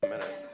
A minute.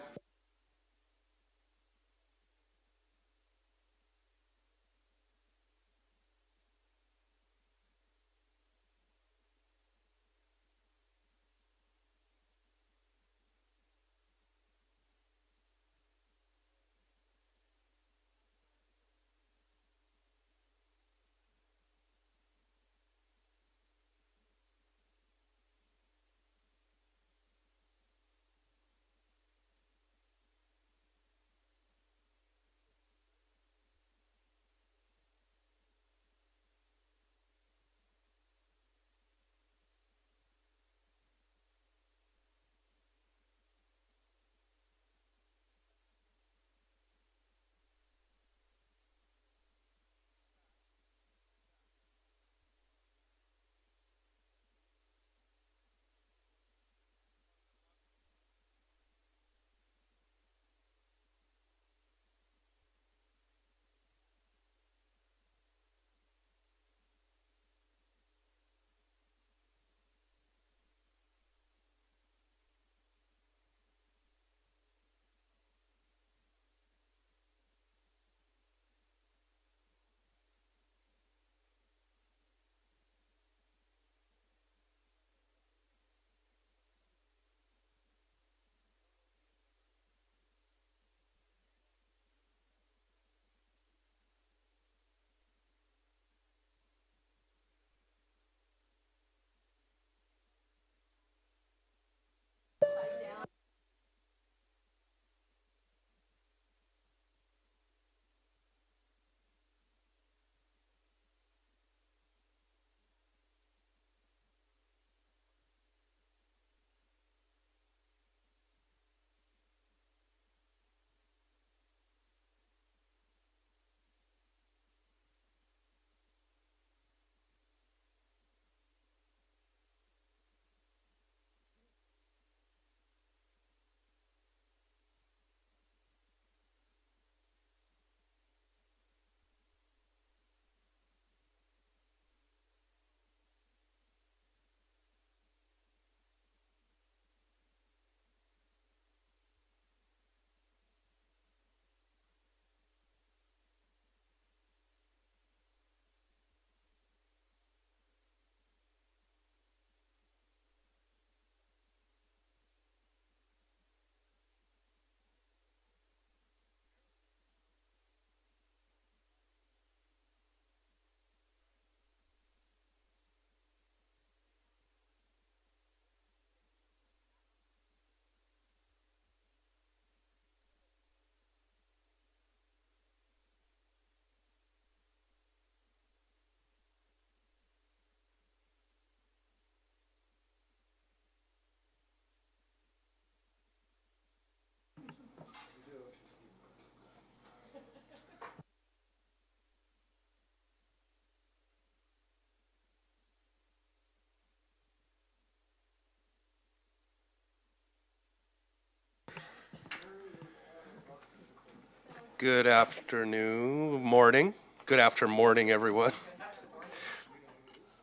Good afternoon, morning. Good after morning, everyone.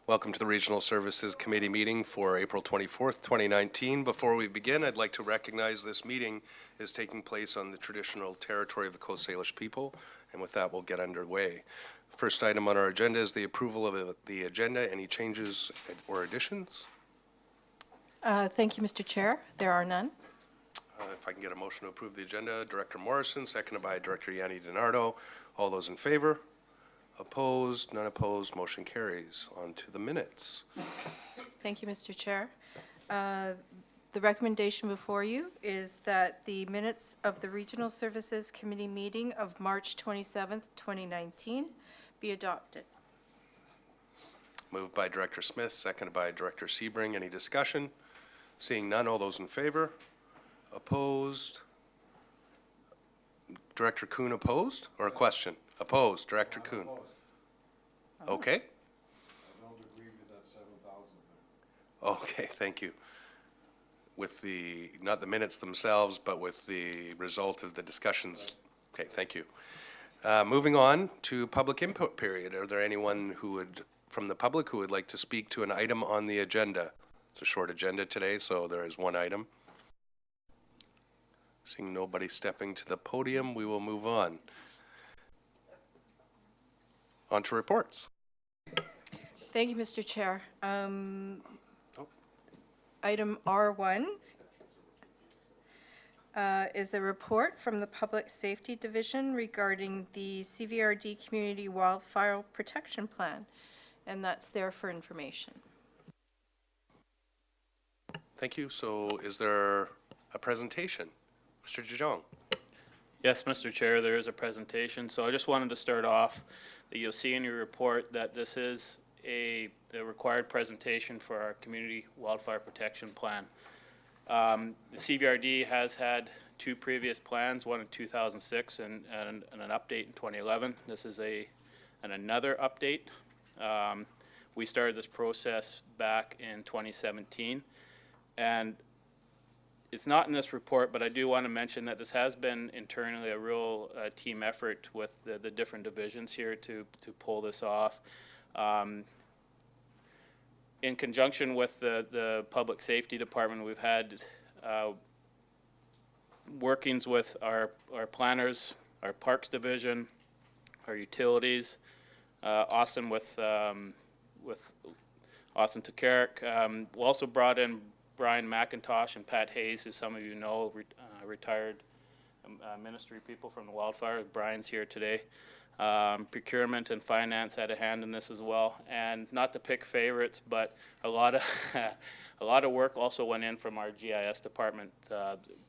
Welcome to the Regional Services Committee meeting for April 24th, 2019. Before we begin, I'd like to recognize this meeting is taking place on the traditional territory of the Coast Salish people, and with that, we'll get underway. First item on our agenda is the approval of the agenda. Any changes or additions? Thank you, Mr. Chair. There are none. If I can get a motion to approve the agenda, Director Morrison, seconded by Director Yanni DiNardo. All those in favor? Opposed? None opposed. Motion carries. On to the minutes. Thank you, Mr. Chair. The recommendation before you is that the minutes of the Regional Services Committee meeting of March 27th, 2019 be adopted. Moved by Director Smith, seconded by Director Sebring. Any discussion? Seeing none, all those in favor? Opposed? Director Kuhn opposed? Or a question? Opposed. Director Kuhn. Okay. I don't agree with that 7,000. Okay, thank you. With the, not the minutes themselves, but with the result of the discussions. Okay, thank you. Moving on to public input period. Are there anyone who would, from the public, who would like to speak to an item on the agenda? It's a short agenda today, so there is one item. Seeing nobody stepping to the podium, we will move on. On to reports. Thank you, Mr. Chair. Oh. Item R1 is a report from the Public Safety Division regarding the CVRD Community Wildfire Protection Plan, and that's there for information. Thank you. So is there a presentation? Mr. Jejong. Yes, Mr. Chair, there is a presentation. So I just wanted to start off that you'll see in your report that this is the required presentation for our Community Wildfire Protection Plan. The CVRD has had two previous plans, one in 2006 and an update in 2011. This is another update. We started this process back in 2017. And it's not in this report, but I do want to mention that this has been internally a real team effort with the different divisions here to pull this off. In conjunction with the Public Safety Department, we've had workings with our planners, our Parks Division, our utilities, Austin with Austin Tokarik. We also brought in Brian McIntosh and Pat Hayes, who some of you know, retired ministry people from the wildfire. Brian's here today. Procurement and finance had a hand in this as well. And not to pick favorites, but a lot of work also went in from our GIS department.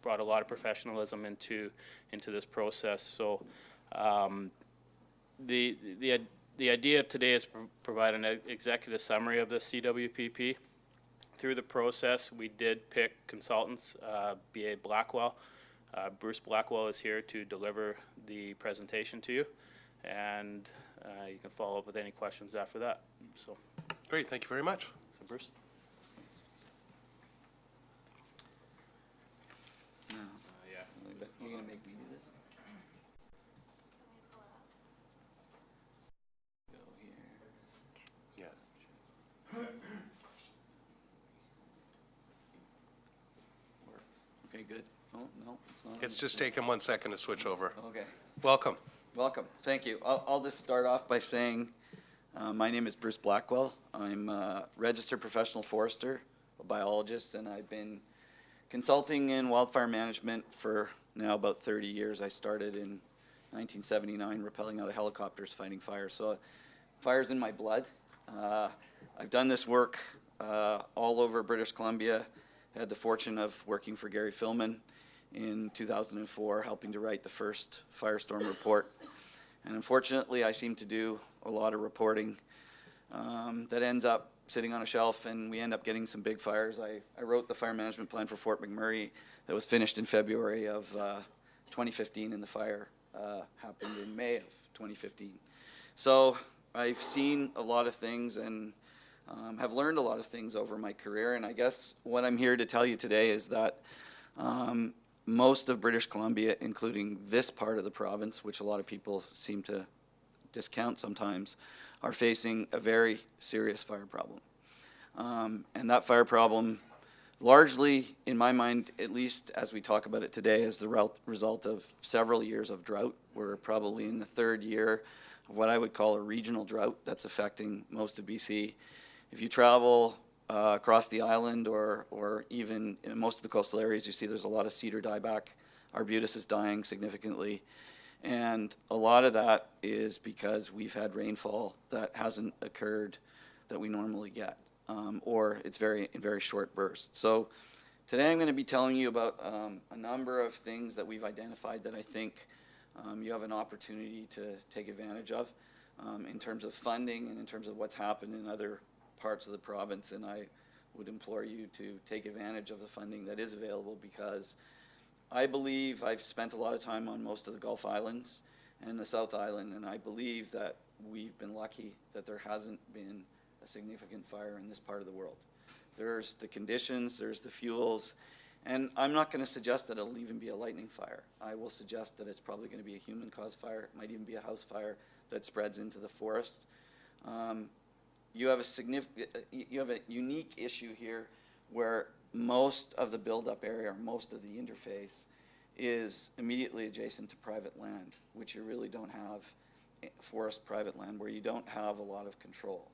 Brought a lot of professionalism into this process. So the idea of today is to provide an executive summary of the CWPP. Through the process, we did pick consultants, BA Blackwell. Bruce Blackwell is here to deliver the presentation to you, and you can follow up with any questions after that. So, Great, thank you very much. so Bruce. Yeah. You're gonna make me do this? Go here. Yeah. Okay, good. Oh, no, it's not. It's just taken 1 second to switch over. Okay. Welcome. Welcome. Thank you. I'll just start off by saying my name is Bruce Blackwell. I'm a registered professional forester, a biologist, and I've been consulting in wildfire management for now about 30 years. I started in 1979 rappelling out of helicopters fighting fire. So fire's in my blood. I've done this work all over British Columbia. Had the fortune of working for Gary Filmon in 2004, helping to write the first firestorm report. And unfortunately, I seem to do a lot of reporting that ends up sitting on a shelf, and we end up getting some big fires. I wrote the fire management plan for Fort McMurray that was finished in February of 2015, and the fire happened in May of 2015. So I've seen a lot of things and have learned a lot of things over my career, and I guess what I'm here to tell you today is that most of British Columbia, including this part of the province, which a lot of people seem to discount sometimes, are facing a very serious fire problem. And that fire problem, largely, in my mind, at least as we talk about it today, is the result of several years of drought. We're probably in the third year of what I would call a regional drought that's affecting most of BC. If you travel across the island or even in most of the coastal areas, you see there's a lot of cedar dieback. Arbutus is dying significantly. And a lot of that is because we've had rainfall that hasn't occurred that we normally get, or it's in very short bursts. So today I'm going to be telling you about a number of things that we've identified that I think you have an opportunity to take advantage of in terms of funding and in terms of what's happened in other parts of the province, and I would implore you to take advantage of the funding that is available, because I believe I've spent a lot of time on most of the Gulf Islands and the South Island, and I believe that we've been lucky that there hasn't been a significant fire in this part of the world. There's the conditions, there's the fuels, and I'm not going to suggest that it'll even be a lightning fire. I will suggest that it's probably going to be a human-caused fire. It might even be a house fire that spreads into the forest. You have a unique issue here where most of the buildup area, or most of the interface, is immediately adjacent to private land, which you really don't have forest private land where you don't have a lot of control.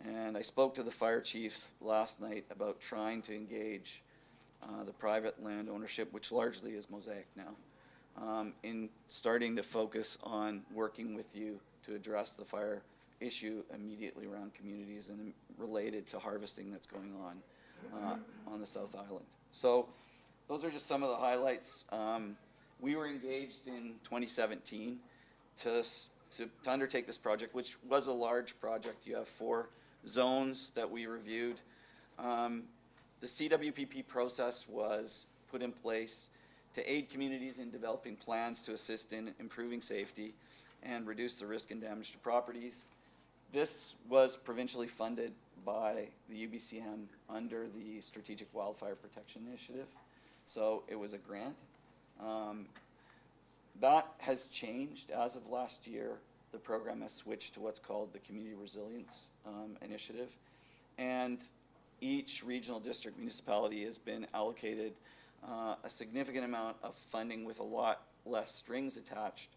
And I spoke to the fire chiefs last night about trying to engage the private land ownership, which largely is Mosaic now, in starting to focus on working with you to address the fire issue immediately around communities and related to harvesting that's going on the South Island. So those are just some of the highlights. We were engaged in 2017 to undertake this project, which was a large project. You have 4 zones that we reviewed. The CWPP process was put in place to aid communities in developing plans to assist in improving safety and reduce the risk and damage to properties. This was provincially funded by the UBCM under the Strategic Wildfire Protection Initiative, so it was a grant. That has changed as of last year. The program has switched to what's called the Community Resilience Initiative, and each regional district municipality has been allocated a significant amount of funding with a lot less strings attached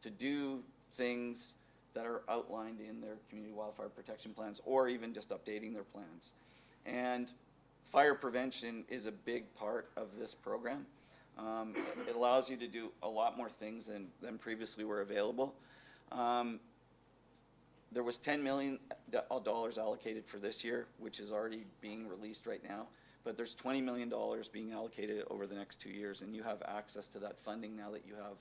to do things that are outlined in their community wildfire protection plans, or even just updating their plans. And fire prevention is a big part of this program. It allows you to do a lot more things than previously were available. There was $10 million allocated for this year, which is already being released right now, but there's $20 million being allocated over the next 2 years, and you have access to that funding now that you have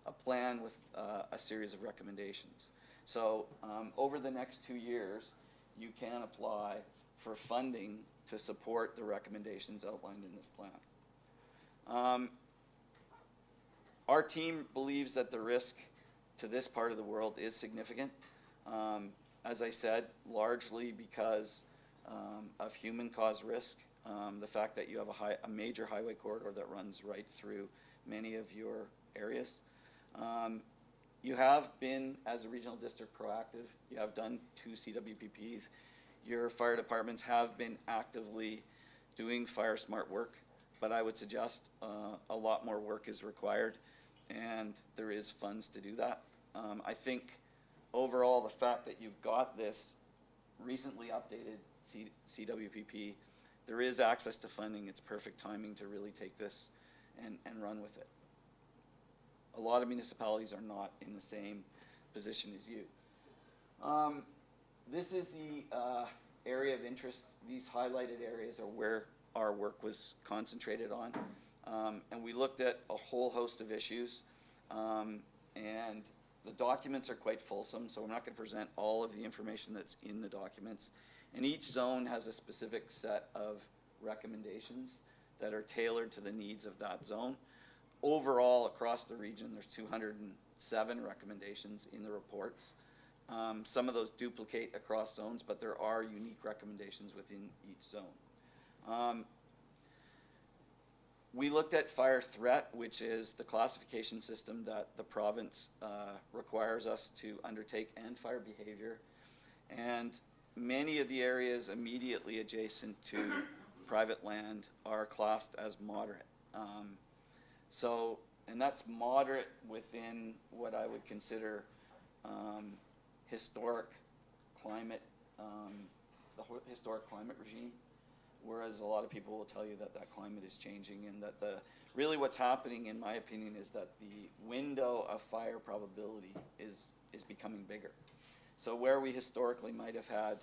a plan with a series of recommendations. So over the next 2 years, you can apply for funding to support the recommendations outlined in this plan. Our team believes that the risk to this part of the world is significant. As I said, largely because of human-caused risk. The fact that you have a major highway corridor that runs right through many of your areas. You have been, as a regional district, proactive. You have done 2 CWPPs. Your fire departments have been actively doing fire smart work, but I would suggest a lot more work is required, and there is funds to do that. I think overall, the fact that you've got this recently updated CWPP, there is access to funding. It's perfect timing to really take this and run with it. A lot of municipalities are not in the same position as you. This is the area of interest. These highlighted areas are where our work was concentrated on. And we looked at a whole host of issues. And the documents are quite fulsome, so I'm not going to present all of the information that's in the documents. And each zone has a specific set of recommendations that are tailored to the needs of that zone. Overall, across the region, there's 207 recommendations in the reports. Some of those duplicate across zones, but there are unique recommendations within each zone. We looked at fire threat, which is the classification system that the province requires us to undertake, and fire behavior. And many of the areas immediately adjacent to private land are classed as moderate. And that's moderate within what I would consider historic climate, the historic climate regime. Whereas a lot of people will tell you that that climate is changing, and that really what's happening, in my opinion, is that the window of fire probability is becoming bigger. So where we historically might have had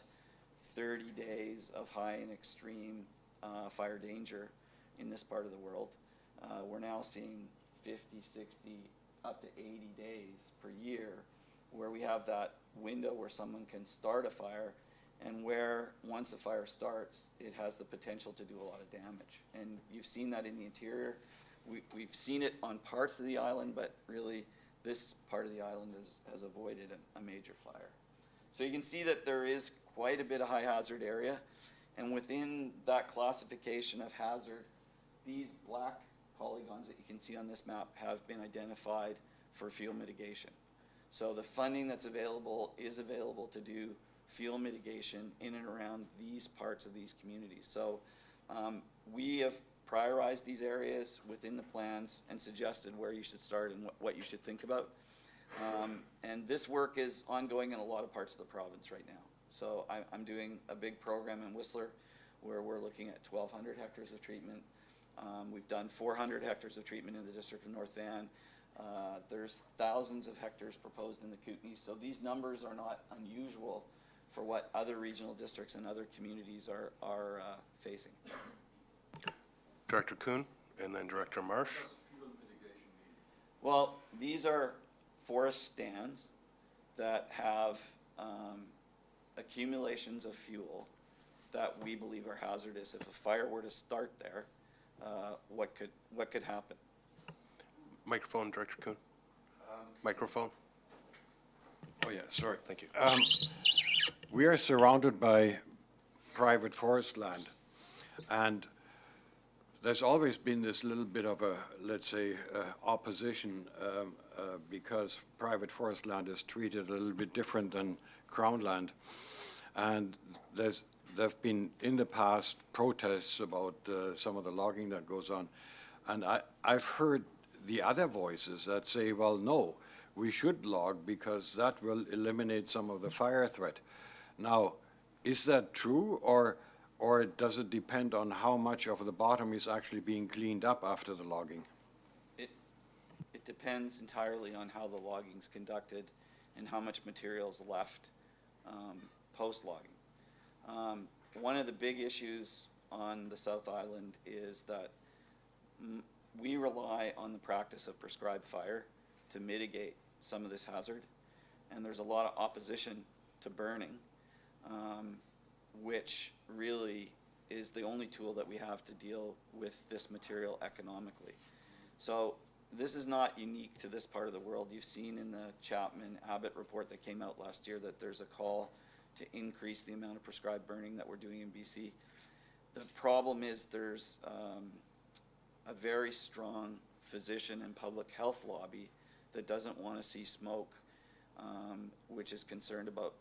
30 days of high and extreme fire danger in this part of the world, we're now seeing 50, 60, up to 80 days per year where we have that window where someone can start a fire, and where once a fire starts, it has the potential to do a lot of damage. And you've seen that in the interior. We've seen it on parts of the island, but really this part of the island has avoided a major fire. So you can see that there is quite a bit of high hazard area, and within that classification of hazard, these black polygons that you can see on this map have been identified for fuel mitigation. So the funding that's available is available to do fuel mitigation in and around these parts of these communities. So we have prioritized these areas within the plans and suggested where you should start and what you should think about. And this work is ongoing in a lot of parts of the province right now. So I'm doing a big program in Whistler where we're looking at 1,200 hectares of treatment. We've done 400 hectares of treatment in the District of North Van. There's thousands of hectares proposed in the Kootenay. So these numbers are not unusual for what other regional districts and other communities are facing. Director Kuhn, and then Director Marsh. Well, these are forest stands that have accumulations of fuel that we believe are hazardous. If a fire were to start there, what could happen? Microphone, Director Kuhn. Microphone. Oh, yeah, sorry. Thank you. We are surrounded by private forest land, and there's always been this little bit of a, let's say, opposition because private forest land is treated a little bit different than crown land. And there've been in the past protests about some of the logging that goes on. And I've heard the other voices that say, well, no, we should log because that will eliminate some of the fire threat. Now, is that true, or does it depend on how much of the bottom is actually being cleaned up after the logging? It depends entirely on how the logging is conducted and how much material is left post-logging. One of the big issues on the South Island is that we rely on the practice of prescribed fire to mitigate some of this hazard, and there's a lot of opposition to burning, which really is the only tool that we have to deal with this material economically. So this is not unique to this part of the world. You've seen in the Chapman-Abbott report that came out last year that there's a call to increase the amount of prescribed burning that we're doing in BC. The problem is there's a very strong physician and public health lobby that doesn't want to see smoke, which is concerned about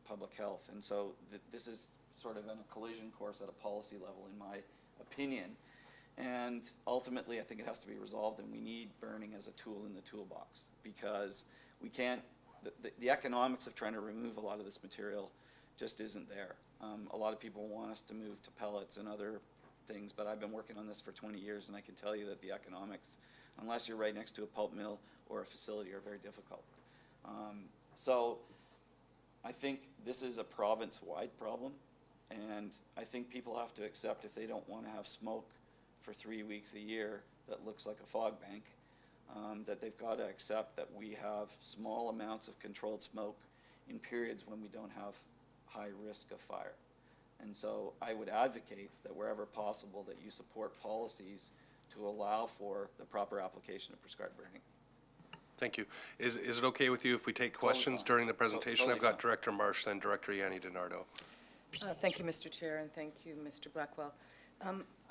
public health. And so this is sort of in a collision course at a policy level, in my opinion. And ultimately, I think it has to be resolved, and we need burning as a tool in the toolbox, because we can't, the economics of trying to remove a lot of this material just isn't there. A lot of people want us to move to pellets and other things, but I've been working on this for 20 years, and I can tell you that the economics, unless you're right next to a pulp mill or a facility, are very difficult. So I think this is a province-wide problem, and I think people have to accept, if they don't want to have smoke for 3 weeks a year that looks like a fog bank, that they've got to accept that we have small amounts of controlled smoke in periods when we don't have high risk of fire. And so I would advocate that wherever possible that you support policies to allow for the proper application of prescribed burning. Thank you. Is it okay with you if we take questions fine. during the presentation? Totally I've got fine. Director Marsh, then Director Yanni DiNardo. Thank you, Mr. Chair, and thank you, Mr. Blackwell.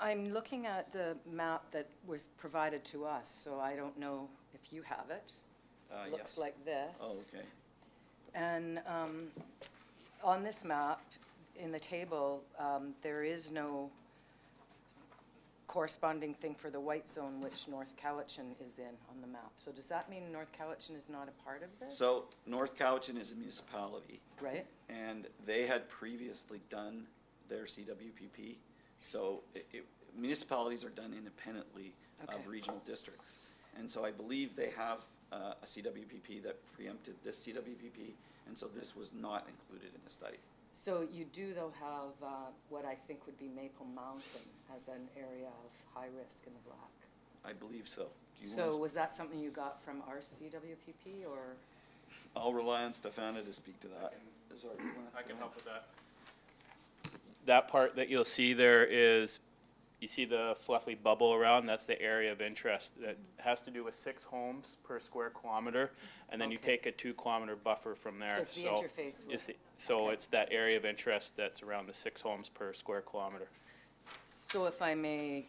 I'm looking at the map that was provided to us, so I don't know if you have it. Looks Yes. like this. Oh, okay. And on this map, in the table, there is no corresponding thing for the white zone, which North Cowichan is in on the map. So does that mean North Cowichan is not a part of this? So North Cowichan is a municipality, Right? and they had previously done their CWPP. So municipalities are done independently Okay. of regional districts. And so I believe they have a CWPP that preempted this CWPP, and so this was not included in the study. So you do, though, have what I think would be Maple Mountain as an area of high risk in the black. I believe so. Do you So want was that something you got from our CWPP, or? I'll rely on Stefana to speak to that. Sorry, you wanna- I can help with that. That part that you'll see there is, you see the fluffy bubble around, that's the area of interest. That has to do with 6 homes per square kilometer, and then you Okay. take a 2-kilometer buffer from there. So it's the interface with- So okay. it's that area of interest that's around the 6 homes per square kilometer. So if I may,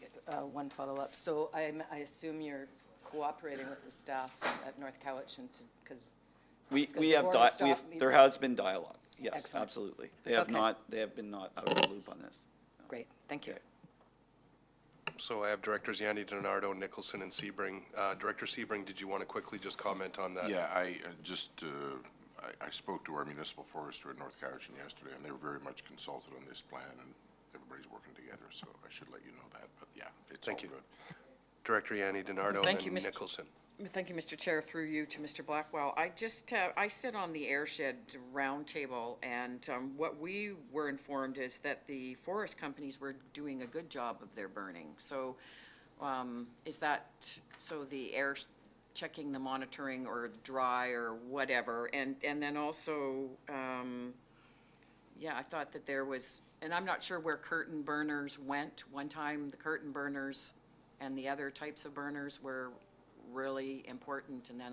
one follow-up. So I assume you're cooperating with the staff at North Cowichan to, because We Because we the have, border stop- there has been dialogue, yes, Excellent. absolutely. They have Okay. not, they have been not out of the loop on this. great, thank you. Okay. So I have Directors Yanni DiNardo, Nicholson, and Sebring. Director Sebring, did you want to quickly just comment on that? Yeah, I spoke to our municipal forester in North Cowichan yesterday, and they were very much consulted on this plan, and everybody's working together, so I should let you know that, but yeah, it's all Thank you. good. Director Yanni DiNardo Thank and you, then Mr. Nicholson. Thank you, Mr. Chair, through you to Mr. Blackwell. I just, I sit on the Airshed Roundtable, and what we were informed is that the forest companies were doing a good job of their burning. So is that, so the air, checking the monitoring or dry or whatever? And then also, yeah, I thought that there was, and I'm not sure where curtain burners went. One time, the curtain burners and the other types of burners were really important, and then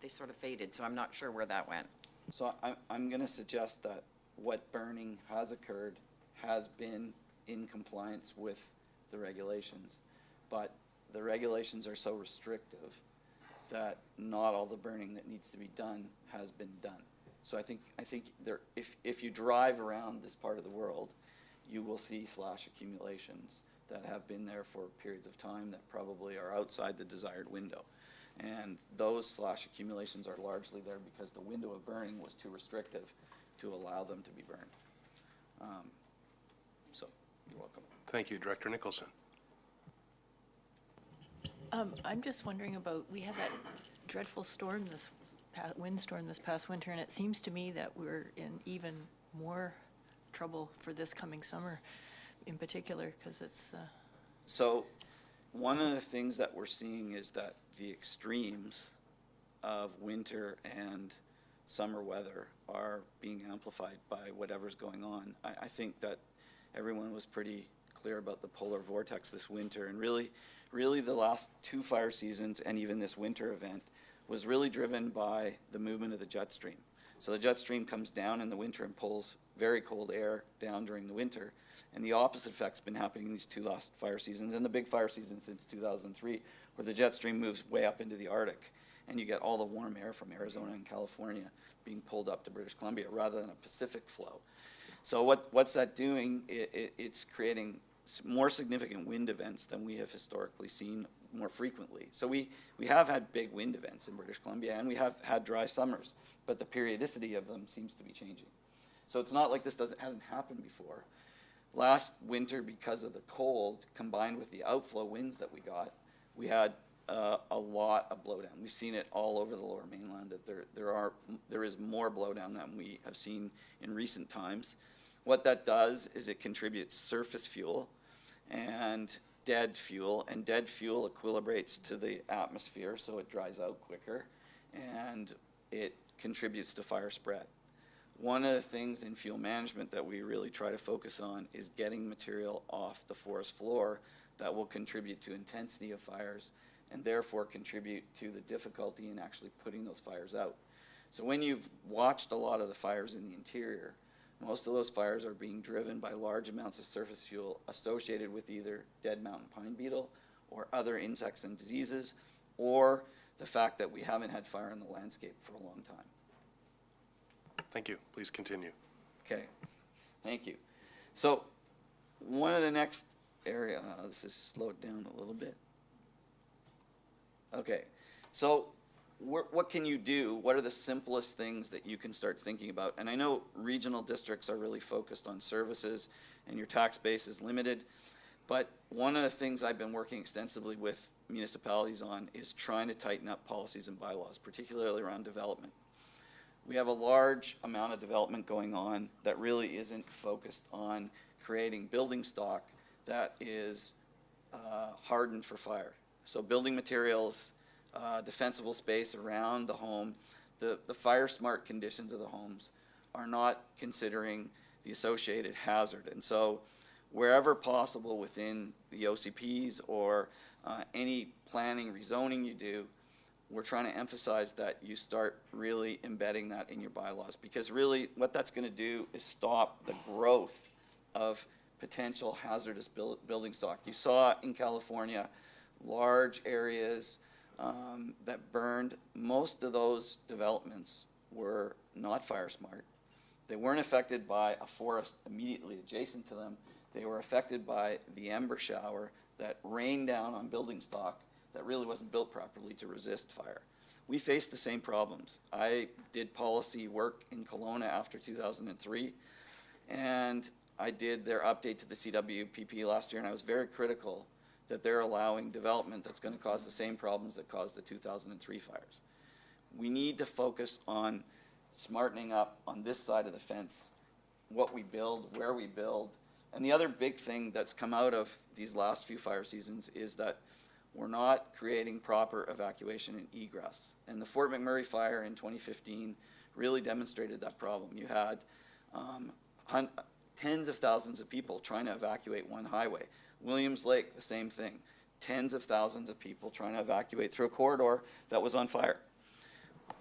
they sort of faded, so I'm not sure where that went. So I'm gonna suggest that what burning has occurred has been in compliance with the regulations. But the regulations are so restrictive that not all the burning that needs to be done has been done. So I think there, if you drive around this part of the world, you will see slash accumulations that have been there for periods of time that probably are outside the desired window. And those slash accumulations are largely there because the window of burning was too restrictive to allow them to be burned. So, you're welcome. Thank you, Director Nicholson. I'm just wondering about, we had that dreadful storm, windstorm this past winter, and it seems to me that we're in even more trouble for this coming summer in particular, because it's, So, one of the things that we're seeing is that the extremes of winter and summer weather are being amplified by whatever's going on. I think that everyone was pretty clear about the polar vortex this winter, and really the last two fire seasons and even this winter event was really driven by the movement of the jet stream. So the jet stream comes down in the winter and pulls very cold air down during the winter. And the opposite effect's been happening these two last fire seasons and the big fire season since 2003, where the jet stream moves way up into the Arctic. And you get all the warm air from Arizona and California being pulled up to British Columbia rather than a Pacific flow. So what's that doing? It's creating more significant wind events than we have historically seen more frequently. So we have had big wind events in British Columbia, and we have had dry summers, but the periodicity of them seems to be changing. So it's not like this hasn't happened before. Last winter, because of the cold, combined with the outflow winds that we got, we had a lot of blowdown. We've seen it all over the Lower Mainland, that there is more blowdown than we have seen in recent times. What that does is it contributes surface fuel and dead fuel equilibrates to the atmosphere, so it dries out quicker, and it contributes to fire spread. One of the things in fuel management that we really try to focus on is getting material off the forest floor that will contribute to intensity of fires and therefore contribute to the difficulty in actually putting those fires out. So when you've watched a lot of the fires in the interior, most of those fires are being driven by large amounts of surface fuel associated with either dead mountain pine beetle or other insects and diseases, or the fact that we haven't had fire in the landscape for a long time. Thank you. Please continue. Okay, thank you. So one of the next area, this is slowed down a little bit. Okay, so what can you do? What are the simplest things that you can start thinking about? And I know regional districts are really focused on services and your tax base is limited, but one of the things I've been working extensively with municipalities on is trying to tighten up policies and bylaws, particularly around development. We have a large amount of development going on that really isn't focused on creating building stock that is hardened for fire. So building materials, defensible space around the home, the fire smart conditions of the homes are not considering the associated hazard. And so wherever possible within the OCPs or any planning rezoning you do, we're trying to emphasize that you start really embedding that in your bylaws, because really what that's going to do is stop the growth of potential hazardous building stock. You saw in California large areas that burned. Most of those developments were not fire smart. They weren't affected by a forest immediately adjacent to them. They were affected by the ember shower that rained down on building stock that really wasn't built properly to resist fire. We faced the same problems. I did policy work in Kelowna after 2003, and I did their update to the CWPP last year, and I was very critical that they're allowing development that's going to cause the same problems that caused the 2003 fires. We need to focus on smartening up on this side of the fence, what we build, where we build. And the other big thing that's come out of these last few fire seasons is that we're not creating proper evacuation and egress. And the Fort McMurray fire in 2015 really demonstrated that problem. You had tens of thousands of people trying to evacuate one highway. Williams Lake, the same thing. Tens of thousands of people trying to evacuate through a corridor that was on fire.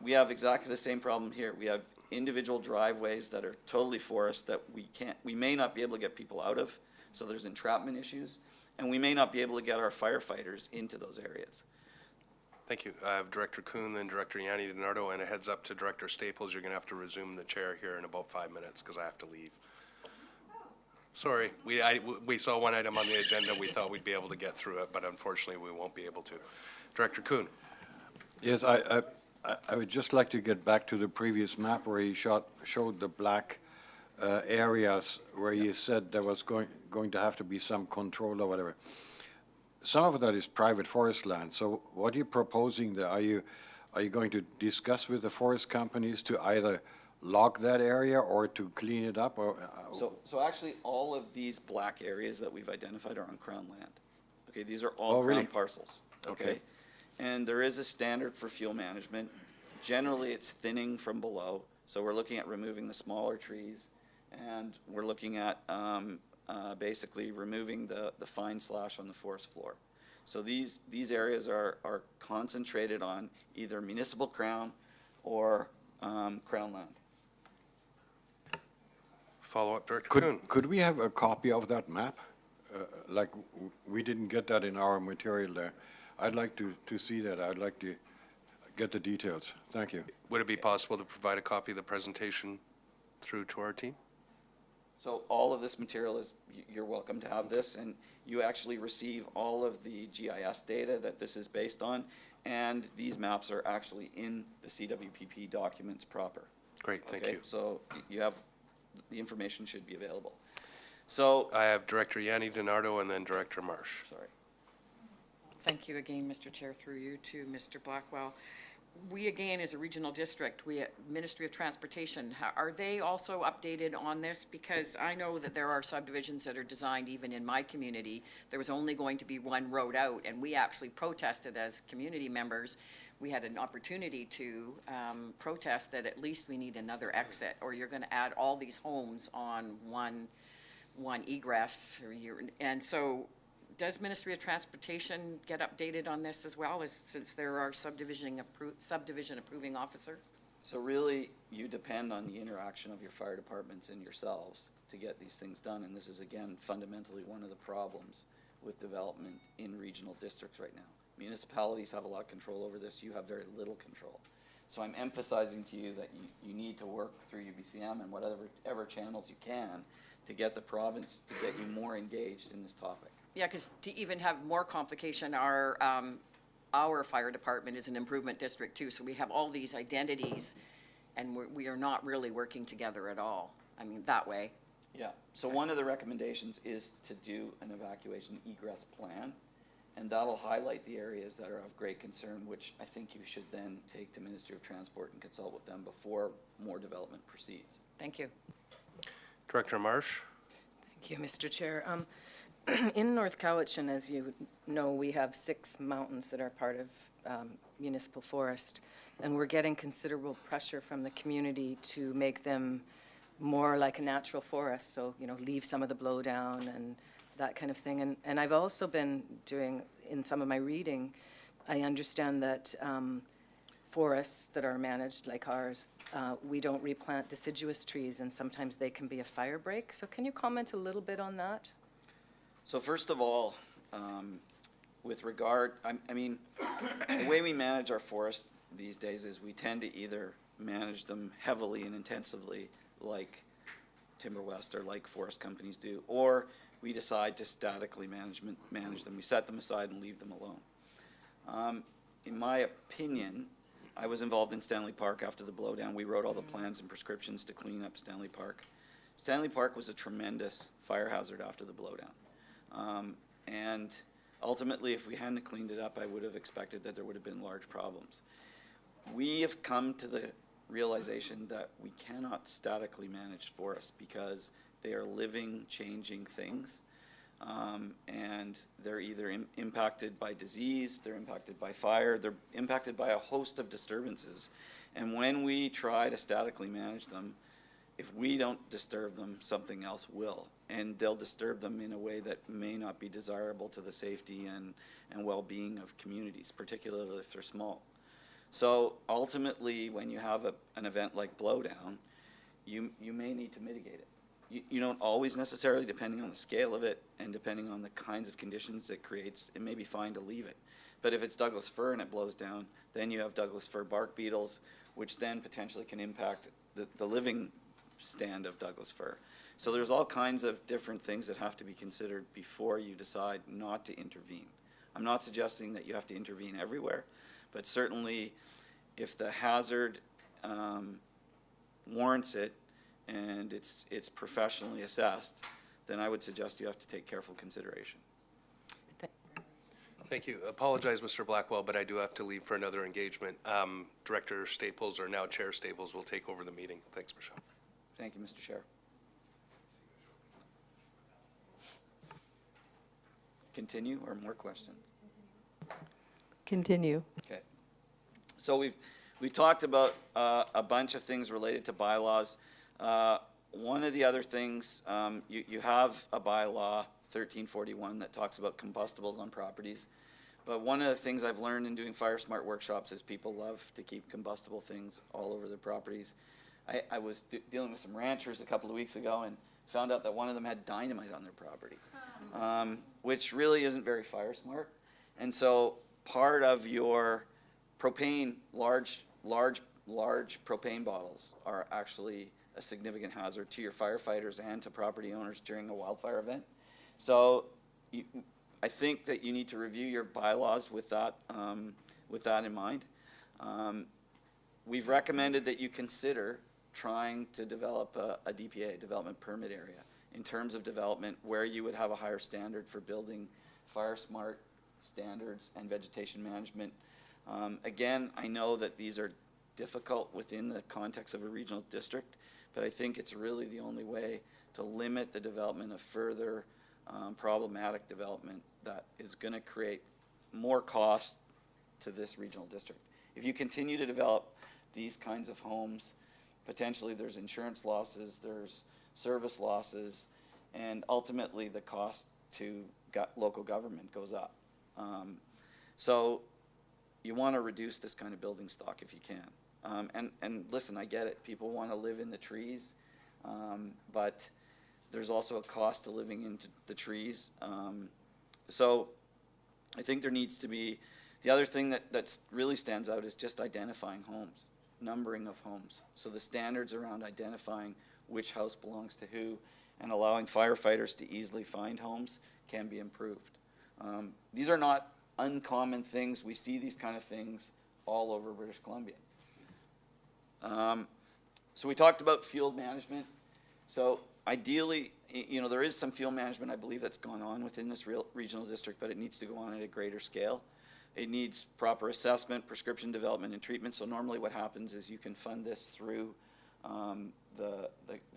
We have exactly the same problem here. We have individual driveways that are totally forest that we may not be able to get people out of, so there's entrapment issues, and we may not be able to get our firefighters into those areas. Thank you. I have Director Kuhn, then Director Yanni DiNardo, and a heads up to Director Staples, you're going to have to resume the chair here in about 5 minutes because I have to leave. Sorry, we saw one item on the agenda. We thought we'd be able to get through it, but unfortunately, we won't be able to. Director Kuhn. Yes, I would just like to get back to the previous map where you showed the black areas where you said there was going to have to be some control or whatever. Some of that is private forest land. So what are you proposing there? Are you going to discuss with the forest companies to either log that area or to clean it up? Or So actually, all of these black areas that we've identified are on Crown land. Okay, these are all Crown really? parcels. Okay. And there is a standard for fuel management. Generally, it's thinning from below. So we're looking at removing the smaller trees, and we're looking at basically removing the fine slash on the forest floor. So these areas are concentrated on either municipal Crown or Crown land. Follow-up, Director Kuhn. could we have a copy of that map? Like, we didn't get that in our material there. I'd like to see that. I'd like to get the details. Thank you. Would it be possible to provide a copy of the presentation through to our team? So all of this material is, you're welcome to have this, and you actually receive all of the GIS data that this is based on, and these maps are actually in the CWPP documents proper. Great, thank Okay? you. So you have, the information should be available. So, I have Director Yanni DiNardo and then Director Marsh. sorry. Thank you again, Mr. Chair, through you to Mr. Blackwell. We, again, as a regional district, we at Ministry of Transportation, are they also updated on this? Because I know that there are subdivisions that are designed, even in my community, there was only going to be one road out, and we actually protested as community members. We had an opportunity to protest that at least we need another exit, or you're gonna add all these homes on one egress, and so does Ministry of Transportation get updated on this as well, since there are subdivision approving officer? So really, you depend on the interaction of your fire departments and yourselves to get these things done, and this is, again, fundamentally one of the problems with development in regional districts right now. Municipalities have a lot of control over this, you have very little control. So I'm emphasizing to you that you need to work through UBCM and whatever channels you can to get the province to get you more engaged in this topic. Yeah, because to even have more complication, our fire department is an improvement district too, so we have all these identities, and we are not really working together at all. I mean, that way. Yeah, so one of the recommendations is to do an evacuation egress plan, and that'll highlight the areas that are of great concern, which I think you should then take to Ministry of Transport and consult with them before more development proceeds. Thank you. Director Marsh? Thank you, Mr. Chair. In North Cowichan, as you know, we have 6 mountains that are part of municipal forest, and we're getting considerable pressure from the community to make them more like a natural forest, so, you know, leave some of the blowdown and that kind of thing. And I've also been doing, in some of my reading, I understand that forests that are managed like ours, we don't replant deciduous trees, and sometimes they can be a fire break. So can you comment a little bit on that? So first of all, with regard, I mean, the way we manage our forest these days is we tend to either manage them heavily and intensively like Timber West or like forest companies do, or we decide to statically manage them. We set them aside and leave them alone. In my opinion, I was involved in Stanley Park after the blowdown. We wrote all the plans and prescriptions to clean up Stanley Park. Stanley Park was a tremendous fire hazard after the blowdown. And ultimately, if we hadn't cleaned it up, I would have expected that there would have been large problems. We have come to the realization that we cannot statically manage forests because they are living, changing things. And they're either impacted by disease, they're impacted by fire, they're impacted by a host of disturbances. And when we try to statically manage them, if we don't disturb them, something else will. And they'll disturb them in a way that may not be desirable to the safety and well-being of communities, particularly if they're small. So ultimately, when you have an event like blowdown, you may need to mitigate it. You don't always necessarily, depending on the scale of it and depending on the kinds of conditions it creates, it may be fine to leave it. But if it's Douglas fir and it blows down, then you have Douglas fir bark beetles, which then potentially can impact the living stand of Douglas fir. So there's all kinds of different things that have to be considered before you decide not to intervene. I'm not suggesting that you have to intervene everywhere, but certainly if the hazard warrants it, and it's professionally assessed, then I would suggest you have to take careful consideration. Thank you. Apologize, Mr. Blackwell, but I do have to leave for another engagement. Director Staples, or now Chair Staples, will take over the meeting. Thanks, Michelle. Thank you, Mr. Chair. Continue or more questions? Continue. Okay. So we've talked about a bunch of things related to bylaws. One of the other things, you have a bylaw, 1341, that talks about combustibles on properties. But one of the things I've learned in doing Fire Smart workshops is people love to keep combustible things all over their properties. I was dealing with some ranchers a couple of weeks ago and found out that one of them had dynamite on their property, which really isn't very fire smart. And so part of your propane, large propane bottles are actually a significant hazard to your firefighters and to property owners during a wildfire event. So I think that you need to review your bylaws with that in mind. We've recommended that you consider trying to develop a DPA, development permit area, in terms of development where you would have a higher standard for building fire smart standards and vegetation management. Again, I know that these are difficult within the context of a regional district, but I think it's really the only way to limit the development of further problematic development that is going to create more cost to this regional district. If you continue to develop these kinds of homes, potentially there's insurance losses, there's service losses, and ultimately the cost to local government goes up. So you want to reduce this kind of building stock if you can. And listen, I get it. People want to live in the trees, but there's also a cost to living in the trees. So I think there needs to be, the other thing that really stands out is just identifying homes, numbering of homes. So the standards around identifying which house belongs to who and allowing firefighters to easily find homes can be improved. These are not uncommon things. We see these kind of things all over British Columbia. So we talked about field management. So ideally, there is some field management, I believe, that's gone on within this regional district, but it needs to go on at a greater scale. It needs proper assessment, prescription development, and treatment. So normally what happens is you can fund this through the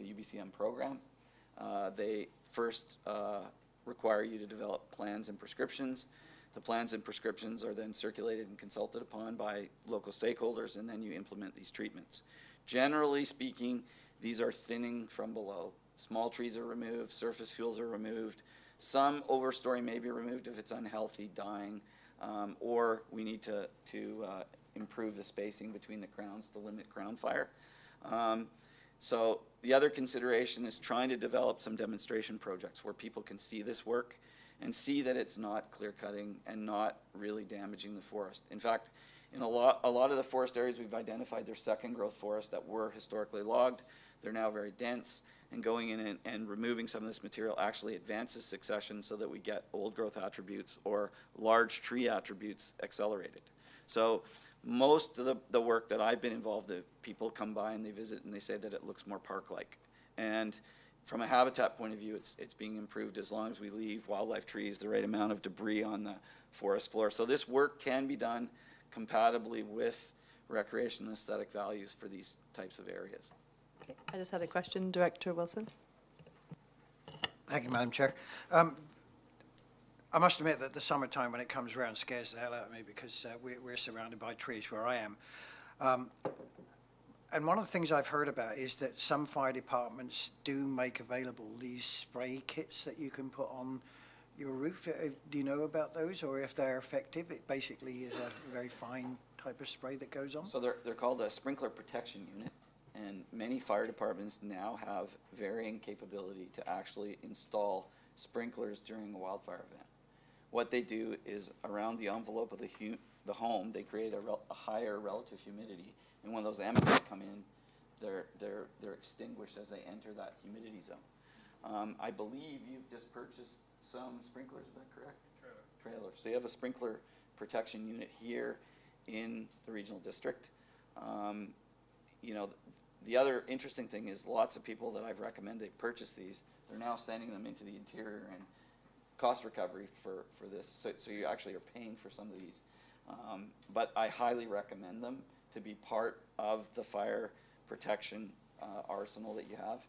UBCM program. They first require you to develop plans and prescriptions. The plans and prescriptions are then circulated and consulted upon by local stakeholders, and then you implement these treatments. Generally speaking, these are thinning from below. Small trees are removed, surface fuels are removed. Some overstory may be removed if it's unhealthy, dying, or we need to improve the spacing between the crowns to limit crown fire. So the other consideration is trying to develop some demonstration projects where people can see this work and see that it's not clear cutting and not really damaging the forest. In fact, in a lot of the forest areas we've identified, there's second growth forests that were historically logged. They're now very dense. and going in and removing some of this material actually advances succession so that we get old growth attributes or large tree attributes accelerated. So most of the work that I've been involved in, people come by and they visit and they say that it looks more park-like. And from a habitat point of view, it's being improved as long as we leave wildlife trees, the right amount of debris on the forest floor. So this work can be done compatibly with recreation and aesthetic values for these types of areas. Okay, I just had a question, Director Wilson. Thank you, Madam Chair. I must admit that the summertime, when it comes around, scares the hell out of me because we're surrounded by trees where I am. And one of the things I've heard about is that some fire departments do make available these spray kits that you can put on your roof. Do you know about those, or if they're effective? It basically is a very fine type of spray that goes on. So they're called a sprinkler protection unit, and many fire departments now have varying capability to actually install sprinklers during a wildfire event. What they do is around the envelope of the home, they create a higher relative humidity, and when those embers come in, they're extinguished as they enter that humidity zone. I believe you've just purchased some sprinklers, is that correct? Trailer. So you have a sprinkler protection unit here in the regional district. You know, the other interesting thing is lots of people that I've recommended purchase these, they're now sending them into the interior and cost recovery for this. So you actually are paying for some of these. But I highly recommend them to be part of the fire protection arsenal that you have.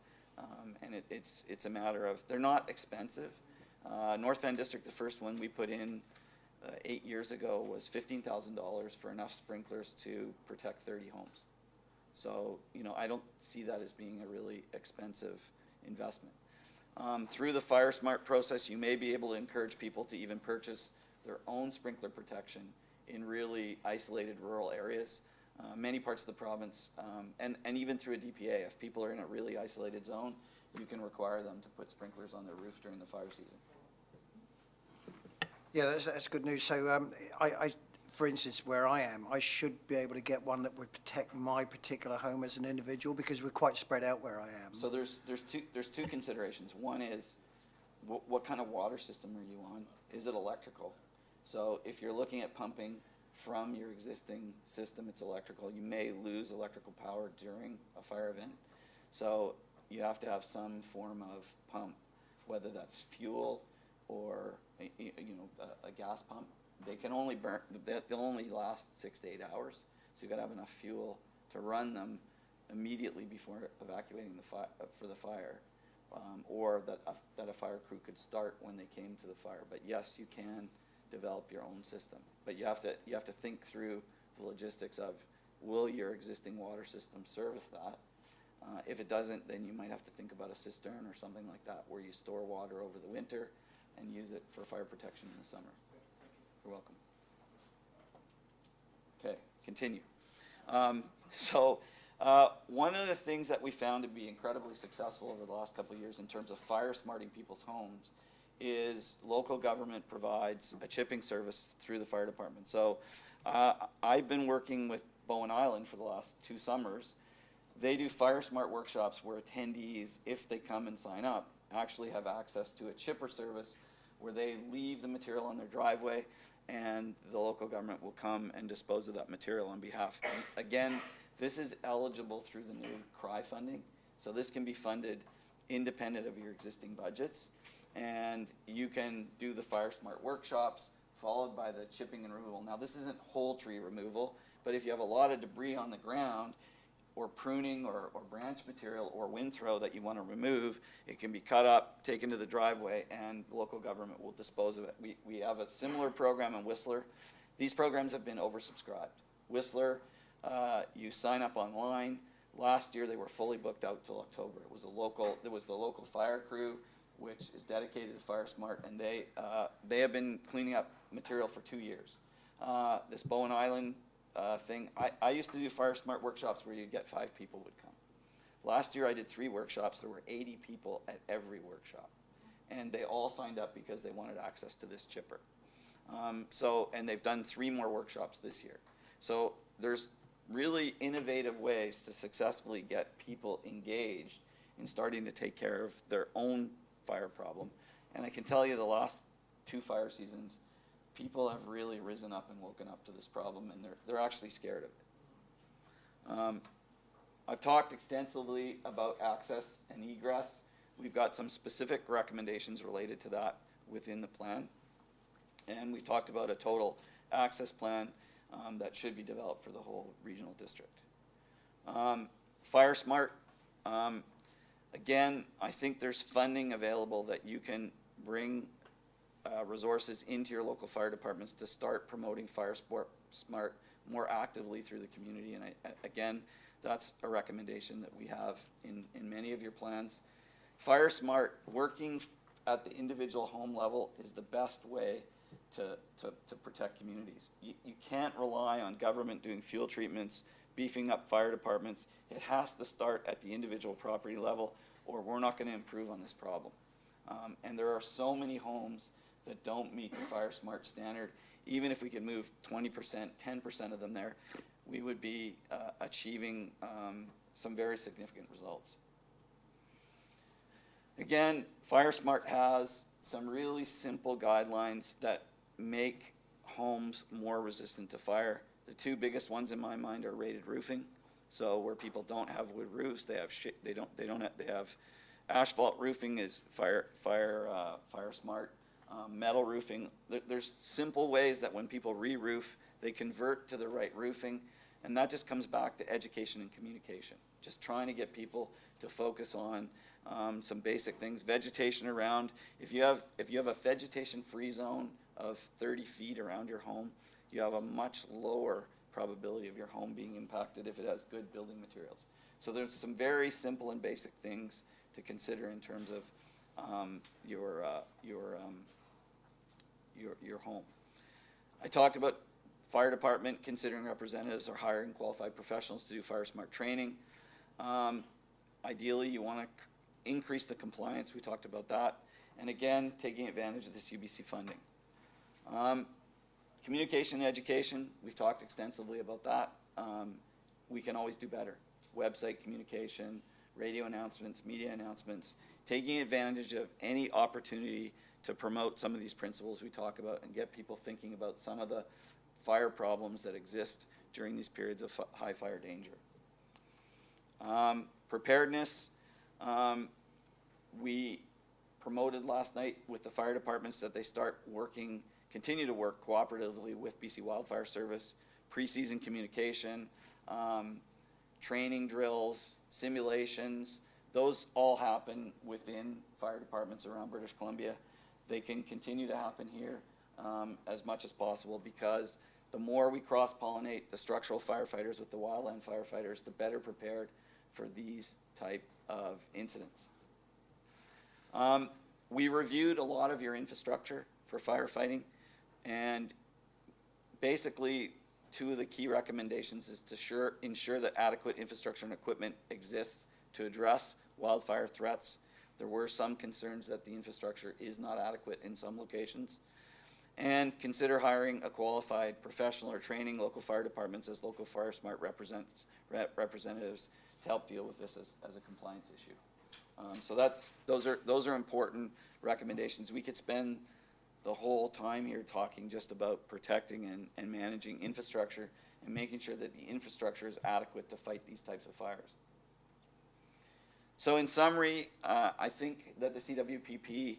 And it's a matter of, they're not expensive. North Van District, the first one we put in 8 years ago was $15,000 for enough sprinklers to protect 30 homes. So, you know, I don't see that as being a really expensive investment. Through the Fire Smart process, you may be able to encourage people to even purchase their own sprinkler protection in really isolated rural areas. Many parts of the province, and even through a DPA, if people are in a really isolated zone, you can require them to put sprinklers on their roof during the fire season. Yeah, that's good news. So I, for instance, where I am, I should be able to get one that would protect my particular home as an individual because we're quite spread out where I am. So there's two considerations. One is what kind of water system are you on? Is it electrical? So if you're looking at pumping from your existing system, it's electrical. You may lose electrical power during a fire event. So you have to have some form of pump, whether that's fuel or a gas pump. They can only burn, they'll only last 6 to 8 hours. So you've got to have enough fuel to run them immediately before evacuating for the fire, or that a fire crew could start when they came to the fire. But yes, you can develop your own system, but you have to think through the logistics of, will your existing water system service that? If it doesn't, then you might have to think about a cistern or something like that, where you store water over the winter and use it for fire protection in the summer. You're welcome. Okay, continue. One of the things that we found to be incredibly successful over the last couple of years in terms of fire smarting people's homes is local government provides a chipping service through the fire department. So I've been working with Bowen Island for the last 2 summers. They do Fire Smart workshops where attendees, if they come and sign up, actually have access to a chipper service where they leave the material on their driveway and the local government will come and dispose of that material on behalf. And again, this is eligible through the new CRY funding. So this can be funded independent of your existing budgets. And you can do the Fire Smart workshops followed by the chipping and removal. Now this isn't whole tree removal, but if you have a lot of debris on the ground or pruning or branch material or wind throw that you want to remove, it can be cut up, taken to the driveway, and the local government will dispose of it. We have a similar program in Whistler. These programs have been oversubscribed. Whistler, you sign up online. Last year they were fully booked out till October. It was the local fire crew, which is dedicated to Fire Smart, and they have been cleaning up material for 2 years. This Bowen Island thing, I used to do Fire Smart workshops where you'd get 5 people would come. Last year I did 3 workshops. There were 80 people at every workshop, and they all signed up because they wanted access to this chipper. And they've done 3 more workshops this year. So there's really innovative ways to successfully get people engaged in starting to take care of their own fire problem. And I can tell you the last 2 fire seasons, people have really risen up and woken up to this problem, and they're actually scared of it. I've talked extensively about access and egress. We've got some specific recommendations related to that within the plan. And we talked about a total access plan that should be developed for the whole regional district. Fire Smart, again, I think there's funding available that you can bring resources into your local fire departments to start promoting Fire Smart more actively through the community. And again, that's a recommendation that we have in many of your plans. Fire Smart, working at the individual home level is the best way to protect communities. You can't rely on government doing fuel treatments, beefing up fire departments. It has to start at the individual property level, or we're not going to improve on this problem. And there are so many homes that don't meet the Fire Smart standard. Even if we could move 20%, 10% of them there, we would be achieving some very significant results. Again, Fire Smart has some really simple guidelines that make homes more resistant to fire. The 2 biggest ones in my mind are rated roofing. So where people don't have wood roofs, they have they have asphalt roofing is Fire Smart. Metal roofing, there's simple ways that when people re-roof, they convert to the right roofing, and that just comes back to education and communication. Just trying to get people to focus on some basic things. Vegetation around, if you have a vegetation-free zone of 30 feet around your home, you have a much lower probability of your home being impacted if it has good building materials. So there's some very simple and basic things to consider in terms of your home. I talked about fire department considering representatives or hiring qualified professionals to do Fire Smart training. Ideally, you want to increase the compliance. We talked about that. And again, taking advantage of this UBC funding. Communication and education, we've talked extensively about that. We can always do better. Website communication, radio announcements, media announcements, taking advantage of any opportunity to promote some of these principles we talk about and get people thinking about some of the fire problems that exist during these periods of high fire danger. Preparedness, we promoted last night with the fire departments that they continue to work cooperatively with BC Wildfire Service, pre-season communication, training drills, simulations. Those all happen within fire departments around British Columbia. They can continue to happen here as much as possible, because the more we cross-pollinate the structural firefighters with the wildland firefighters, the better prepared for these type of incidents. We reviewed a lot of your infrastructure for firefighting, and basically 2 of the key recommendations is to ensure that adequate infrastructure and equipment exists to address wildfire threats. There were some concerns that the infrastructure is not adequate in some locations. And consider hiring a qualified professional or training local fire departments as local Fire Smart representatives to help deal with this as a compliance issue. So those are important recommendations. We could spend the whole time here talking just about protecting and managing infrastructure and making sure that the infrastructure is adequate to fight these types of fires. So in summary, I think that the CWPP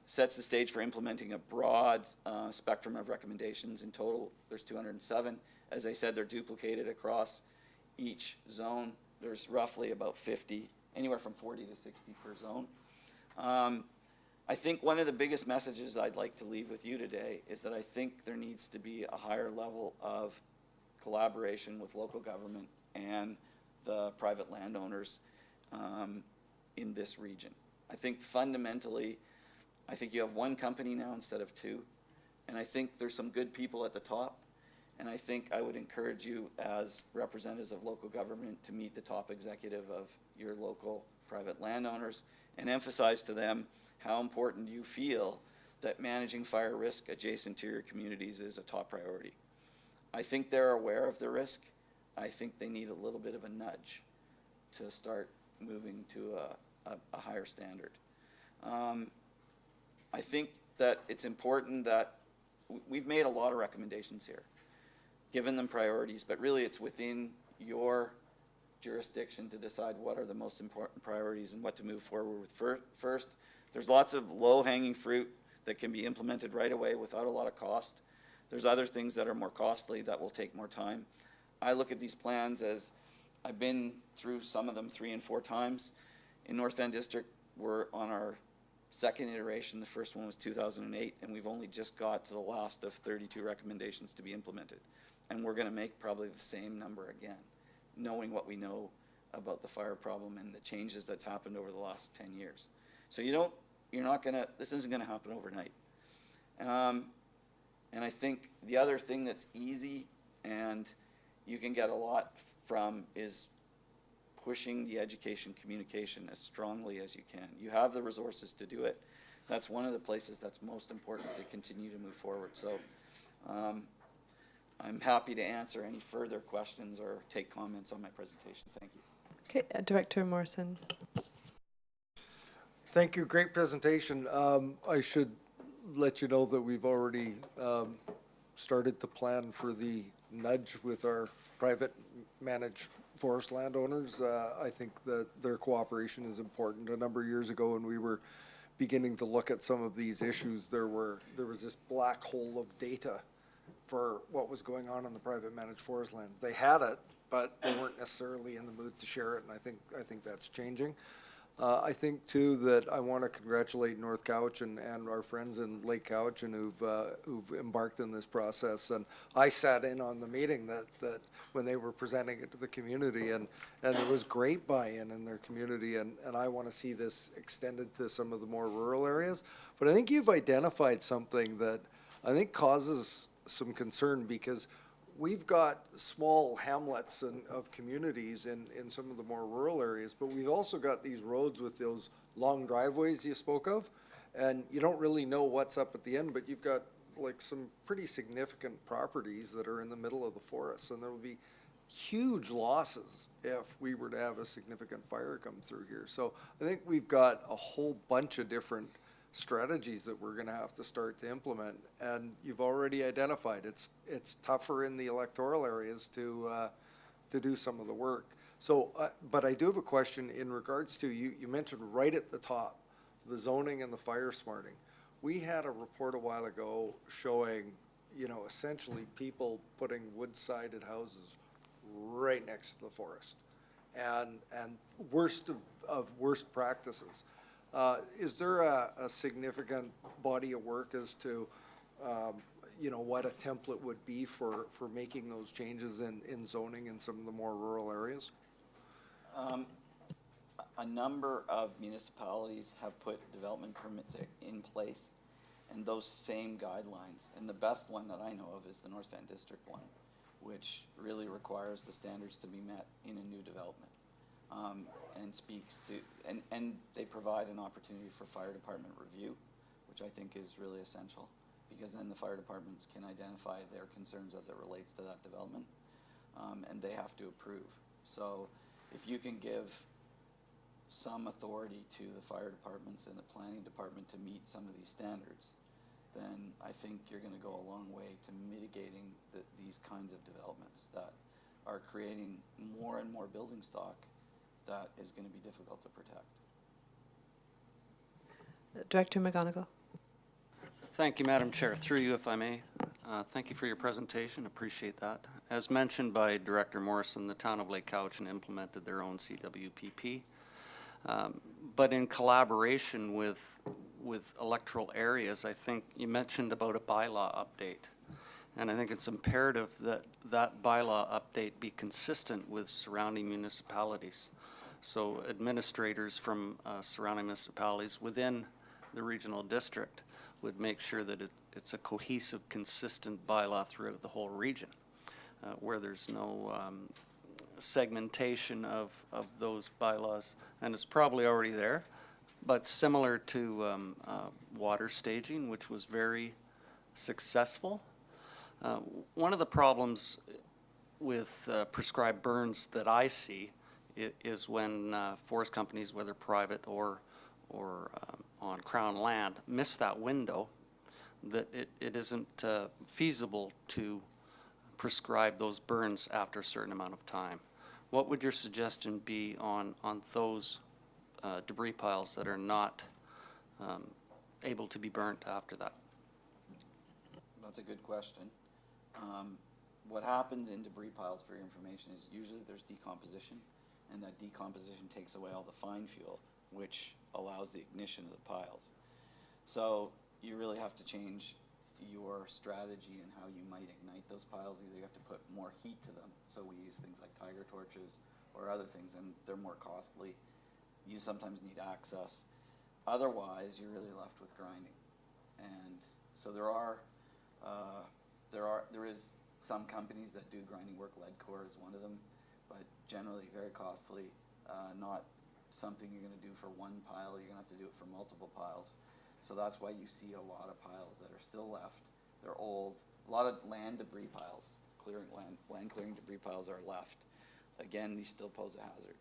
sets the stage for implementing a broad spectrum of recommendations. In total, there's 207. As I said, they're duplicated across each zone. There's roughly about 50, anywhere from 40 to 60 per zone. I think one of the biggest messages I'd like to leave with you today is that I think there needs to be a higher level of collaboration with local government and the private landowners in this region. I think fundamentally, I think you have 1 company now instead of 2, and I think there's some good people at the top, and I think I would encourage you as representatives of local government to meet the top executive of your local private landowners and emphasize to them how important you feel that managing fire risk adjacent to your communities is a top priority. I think they're aware of the risk. I think they need a little bit of a nudge to start moving to a higher standard. I think that it's important that we've made a lot of recommendations here, given them priorities, but really it's within your jurisdiction to decide what are the most important priorities and what to move forward with first. There's lots of low-hanging fruit that can be implemented right away without a lot of cost. There's other things that are more costly that will take more time. I look at these plans as, I've been through some of them 3 and 4 times. In North Van District, we're on our second iteration. The first one was 2008, and we've only just got to the last of 32 recommendations to be implemented. And we're gonna make probably the same number again, knowing what we know about the fire problem and the changes that's happened over the last 10 years. So this isn't gonna happen overnight. And I think the other thing that's easy and you can get a lot from is pushing the education communication as strongly as you can. You have the resources to do it. That's one of the places that's most important to continue to move forward. So I'm happy to answer any further questions or take comments on my presentation. Thank you. Okay, Director Morrison. Thank you. Great presentation. I should let you know that we've already started to plan for the nudge with our private managed forest landowners. I think that their cooperation is important. A number of years ago when we were beginning to look at some of these issues, there was this black hole of data for what was going on in the private managed forest lands. They had it, but they weren't necessarily in the mood to share it, and I think that's changing. I think too that I want to congratulate North Cowichan and our friends in Lake Cowichan who've embarked in this process. And I sat in on the meeting that when they were presenting it to the community, and there was great buy-in in their community. And I want to see this extended to some of the more rural areas. But I think you've identified something that I think causes some concern, because we've got small hamlets of communities in some of the more rural areas, but we've also got these roads with those long driveways you spoke of, and you don't really know what's up at the end, but you've got like some pretty significant properties that are in the middle of the forest, and there will be huge losses if we were to have a significant fire come through here. So I think we've got a whole bunch of different strategies that we're going to have to start to implement, and you've already identified it's tougher in the electoral areas to do some of the work. So, but I do have a question in regards to you mentioned right at the top the zoning and the fire smarting. We had a report a while ago showing, essentially people putting wood-sided houses right next to the forest, and worst of worst practices. Is there a significant body of work as to, what a template would be for making those changes in zoning in some of the more rural areas? A number of municipalities have put development permits in place and those same guidelines. And the best one that I know of is the North Van District one, which really requires the standards to be met in a new development. And speaks to, and they provide an opportunity for fire department review, which I think is really essential, because then the fire departments can identify their concerns as it relates to that development, and they have to approve. So if you can give some authority to the fire departments and the planning department to meet some of these standards, then I think you're going to go a long way to mitigating these kinds of developments that are creating more and more building stock that is going to be difficult to protect. Director McGonigal. Thank you, Madam Chair. Through you, if I may. Thank you for your presentation. Appreciate that. As mentioned by Director Morrison, the town of Lake Cowichan implemented their own CWPP, but in collaboration with electoral areas. I think you mentioned about a bylaw update, and I think it's imperative that that bylaw update be consistent with surrounding municipalities. So administrators from surrounding municipalities within the regional district would make sure that it's a cohesive, consistent bylaw throughout the whole region, where there's no segmentation of those bylaws. And it's probably already there, but similar to water staging, which was very successful. One of the problems with prescribed burns that I see is when forest companies, whether private or on Crown land, miss that window, that it isn't feasible to prescribe those burns after a certain amount of time. What would your suggestion be on those debris piles that are not able to be burnt after that? That's a good question. What happens in debris piles, for your information, is usually there's decomposition, and that decomposition takes away all the fine fuel, which allows the ignition of the piles. So you really have to change your strategy and how you might ignite those piles. Either you have to put more heat to them, so we use things like tiger torches or other things, and they're more costly. You sometimes need access. Otherwise, you're really left with grinding. And so there is some companies that do grinding work. Leadcore is one of them, but generally very costly. Not something you're going to do for one pile. You're going to have to do it for multiple piles. So that's why you see a lot of piles that are still left. They're old. A lot of land debris piles, land clearing debris piles are left. Again, these still pose a hazard.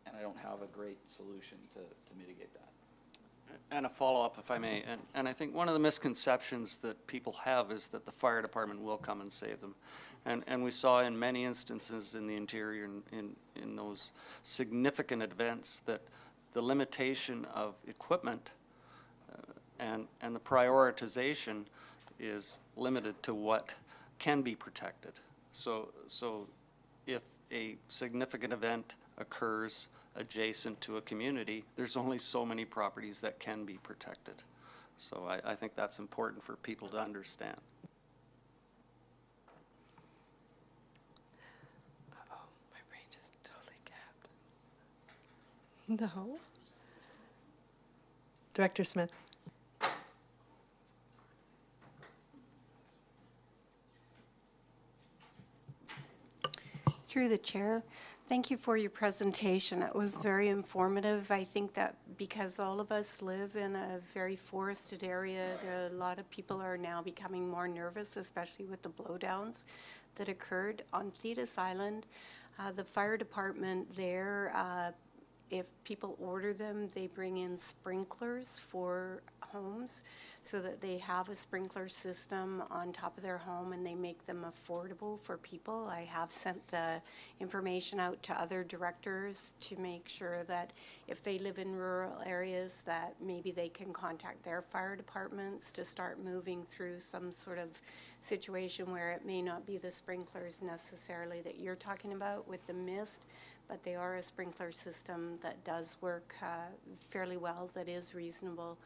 And I don't have a great solution to mitigate that. And a follow-up, if I may, and I think one of the misconceptions that people have is that the fire department will come and save them. And we saw in many instances in the interior, in those significant events, that the limitation of equipment and the prioritization is limited to what can be protected. So if a significant event occurs adjacent to a community, there's only so many properties that can be protected. So I think that's important for people to understand. Uh-oh, my brain just totally gapped. No. Director Smith. Through the chair, thank you for your presentation. It was very informative. I think that because all of us live in a very forested area, a lot of people are now becoming more nervous, especially with the blowdowns that occurred on Thetis Island. The fire department there, if people order them, they bring in sprinklers for homes so that they have a sprinkler system on top of their home and they make them affordable for people. I have sent the information out to other directors to make sure that if they live in rural areas, that maybe they can contact their fire departments to start moving through some sort of situation where it may not be the sprinklers necessarily that you're talking about with the mist, but they are a sprinkler system that does work fairly well, that is reasonable,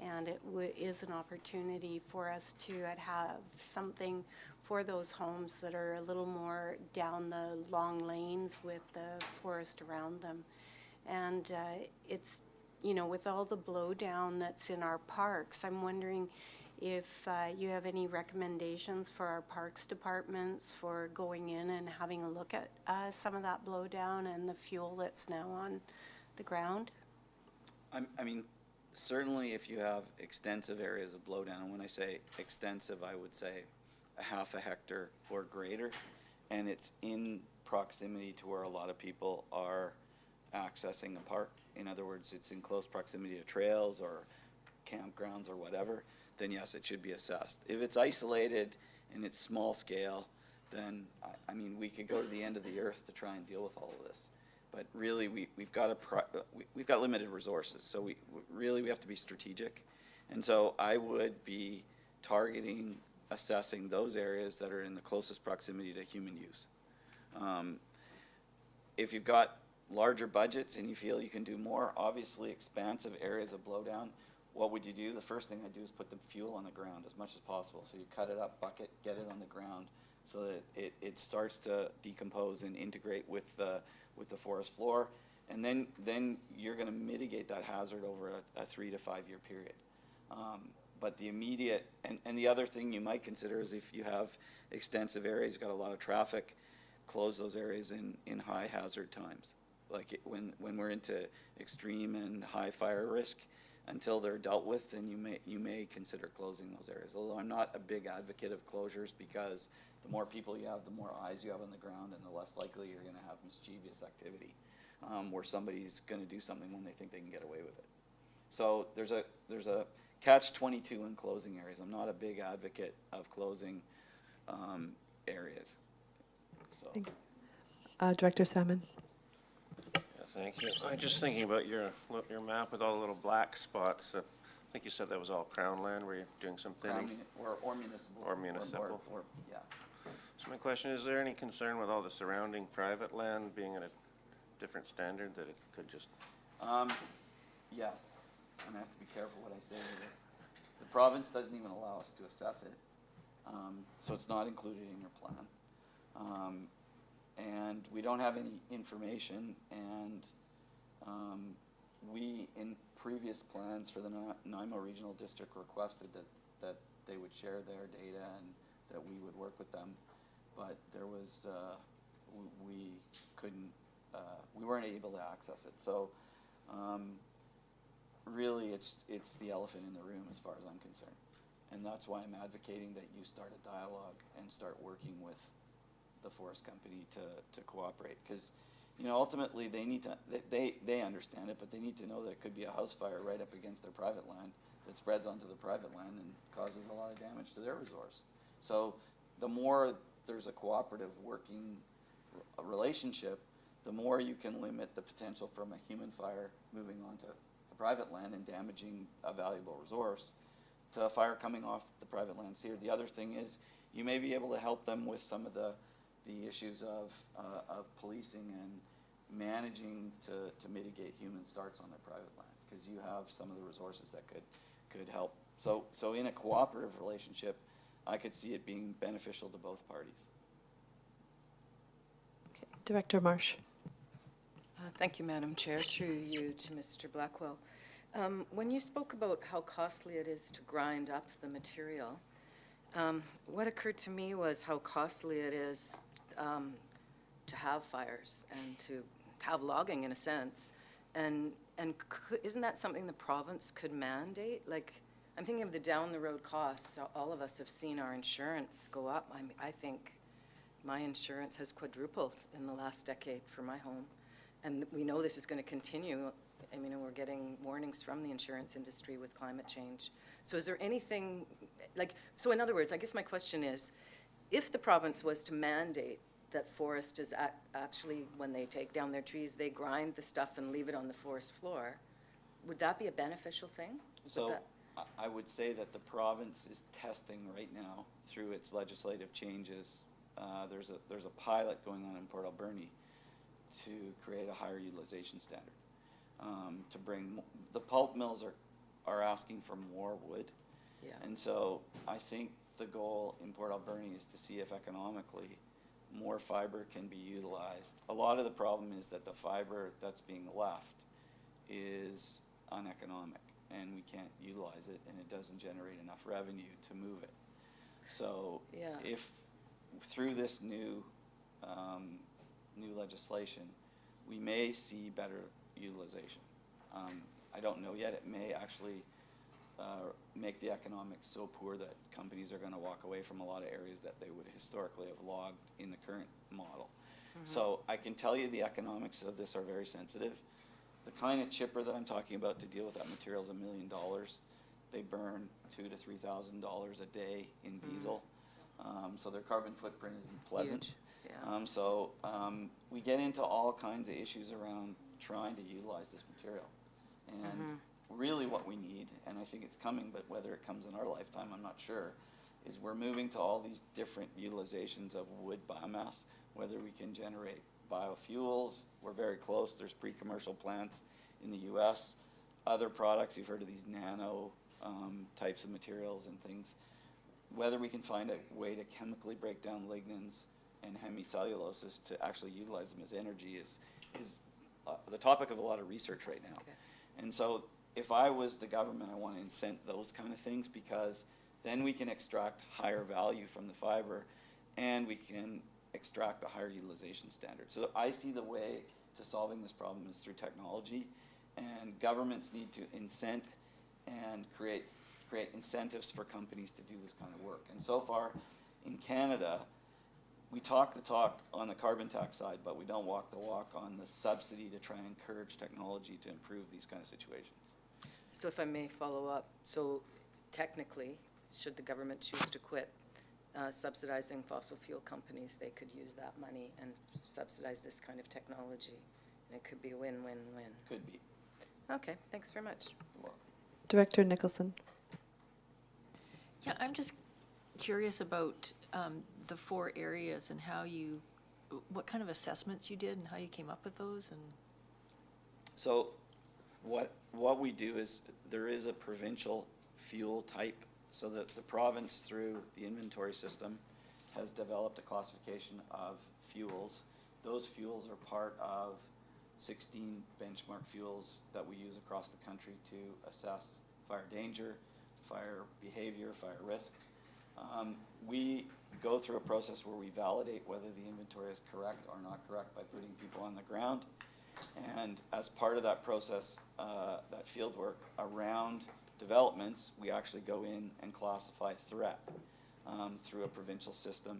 and it is an opportunity for us to have something for those homes that are a little more down the long lanes with the forest around them. And it's, you know, with all the blowdown that's in our parks, I'm wondering if you have any recommendations for our parks departments for going in and having a look at some of that blowdown and the fuel that's now on the ground? I mean, certainly if you have extensive areas of blowdown, and when I say extensive, I would say a half a hectare or greater, and it's in proximity to where a lot of people are accessing a park. In other words, it's in close proximity to trails or campgrounds or whatever, then yes, it should be assessed. If it's isolated and it's small scale, then, I mean, we could go to the end of the earth to try and deal with all of this. But really, we've got limited resources, so we have to be strategic. And so I would be targeting assessing those areas that are in the closest proximity to human use. If you've got larger budgets and you feel you can do more, obviously expansive areas of blowdown, what would you do? The first thing I do is put the fuel on the ground as much as possible. So you cut it up, bucket, get it on the ground so that it starts to decompose and integrate with the forest floor. And then you're going to mitigate that hazard over a 3 to 5 year period. But the immediate, and the other thing you might consider is if you have extensive areas, you've got a lot of traffic, close those areas in high hazard times. Like when we're into extreme and high fire risk, until they're dealt with, then you may consider closing those areas. Although I'm not a big advocate of closures because the more people you have, the more eyes you have on the ground, and the less likely you're gonna have mischievous activity, where somebody's gonna do something when they think they can get away with it. So there's a catch-22 in closing areas. I'm not a big advocate of closing areas, so. Director Salmon. Yeah, thank you. I'm just thinking about your map with all the little black spots. I think you said that was all Crown land where you're doing some thinning. Or municipal. Or municipal. Or, yeah. So my question, is there any concern with all the surrounding private land being at a different standard that it could just? Yes, and I have to be careful what I say here. The province doesn't even allow us to assess it, so it's not included in your plan. And we don't have any information, and we, in previous plans for the Nanaimo Regional District, requested that they would share their data and that we would work with them, but there was, we couldn't, we weren't able to access it. So really it's the elephant in the room as far as I'm concerned. And that's why I'm advocating that you start a dialogue and start working with the forest company to cooperate. Because, you know, ultimately they need to, they understand it, but they need to know that it could be a house fire right up against their private land that spreads onto the private land and causes a lot of damage to their resource. So the more there's a cooperative working relationship, the more you can limit the potential from a human fire moving onto the private land and damaging a valuable resource to a fire coming off the private lands here. The other thing is you may be able to help them with some of the issues of policing and managing to mitigate human starts on their private land, because you have some of the resources that could help. So in a cooperative relationship, I could see it being beneficial to both parties. Okay. Director Marsh. Thank you, Madam Chair. Through you to Mr. Blackwell. When you spoke about how costly it is to grind up the material, what occurred to me was how costly it is to have fires and to have logging in a sense. And isn't that something the province could mandate? Like, I'm thinking of the down the road costs. All of us have seen our insurance go up. I mean, I think my insurance has quadrupled in the last decade for my home. And we know this is going to continue. I mean, and we're getting warnings from the insurance industry with climate change. So is there anything, like, so in other words, I guess my question is, if the province was to mandate that forest is actually, when they take down their trees, they grind the stuff and leave it on the forest floor, would that be a beneficial thing? So I would say that the province is testing right now through its legislative changes. There's a pilot going on in Port Alberni to create a higher utilization standard. To bring, the pulp mills are asking for more wood. Yeah. And so I think the goal in Port Alberni is to see if economically more fiber can be utilized. A lot of the problem is that the fiber that's being left is uneconomic and we can't utilize it, and it doesn't generate enough revenue to move it. So Yeah. if through this new legislation, we may see better utilization. I don't know yet. It may actually make the economics so poor that companies are going to walk away from a lot of areas that they would historically have logged in the current model. So I can tell you the economics of this are very sensitive. The kind of chipper that I'm talking about to deal with that material is $1 million. They burn $2,000 to $3,000 a day in diesel. So their carbon footprint isn't pleasant. Huge. Yeah. We get into all kinds of issues around trying to utilize this material. And really what we need, and I think it's coming, but whether it comes in our lifetime, I'm not sure, is we're moving to all these different utilizations of wood biomass, whether we can generate biofuels. We're very close. There's pre-commercial plants in the US. Other products, you've heard of these nano types of materials and things. Whether we can find a way to chemically break down lignins and hemicelluloses to actually utilize them as energy is the topic of a lot of research right now. Okay. And so if I was the government, I want to incent those kind of things, because then we can extract higher value from the fiber and we can extract a higher utilization standard. So I see the way to solving this problem is through technology, and governments need to incent and create incentives for companies to do this kind of work. And so far in Canada, we talk the talk on the carbon tax side, but we don't walk the walk on the subsidy to try and encourage technology to improve these kind of situations. So if I may follow up, so technically, should the government choose to quit subsidizing fossil fuel companies, they could use that money and subsidize this kind of technology. And it could be a win-win-win. Could be. Okay, thanks very much. Director Nicholson. Yeah, I'm just curious about the 4 areas and how you, what kind of assessments you did and how you came up with those and. So what we do is there is a provincial fuel type, so that the province through the inventory system has developed a classification of fuels. Those fuels are part of 16 benchmark fuels that we use across the country to assess fire danger, fire behavior, fire risk. We go through a process where we validate whether the inventory is correct or not correct by putting people on the ground. And as part of that process, that field work around developments, we actually go in and classify threat through a provincial system.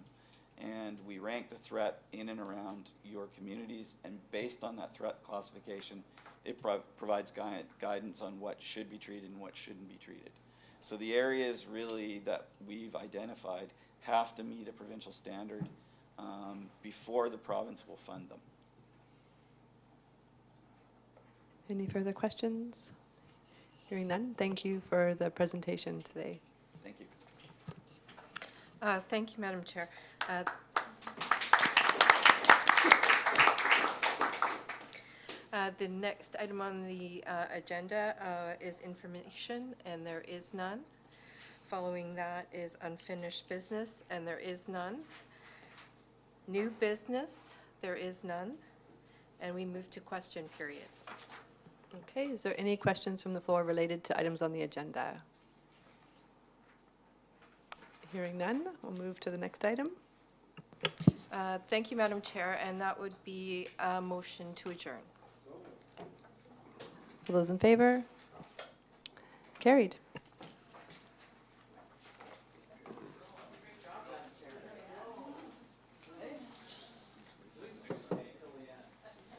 And we rank the threat in and around your communities, and based on that threat classification, it provides guidance on what should be treated and what shouldn't be treated. So the areas really that we've identified have to meet a provincial standard before the province will fund them. Any further questions? Hearing none, thank you for the presentation today. Thank you. Thank you, Madam Chair. The next item on the agenda is information, and there is none. Following that is unfinished business, and there is none. New business, there is none. And we move to question period. Okay, is there any questions from the floor related to items on the agenda? Hearing none, we'll move to the next item. Thank you, Madam Chair, and that would be a motion to adjourn. All those in favor? Carried.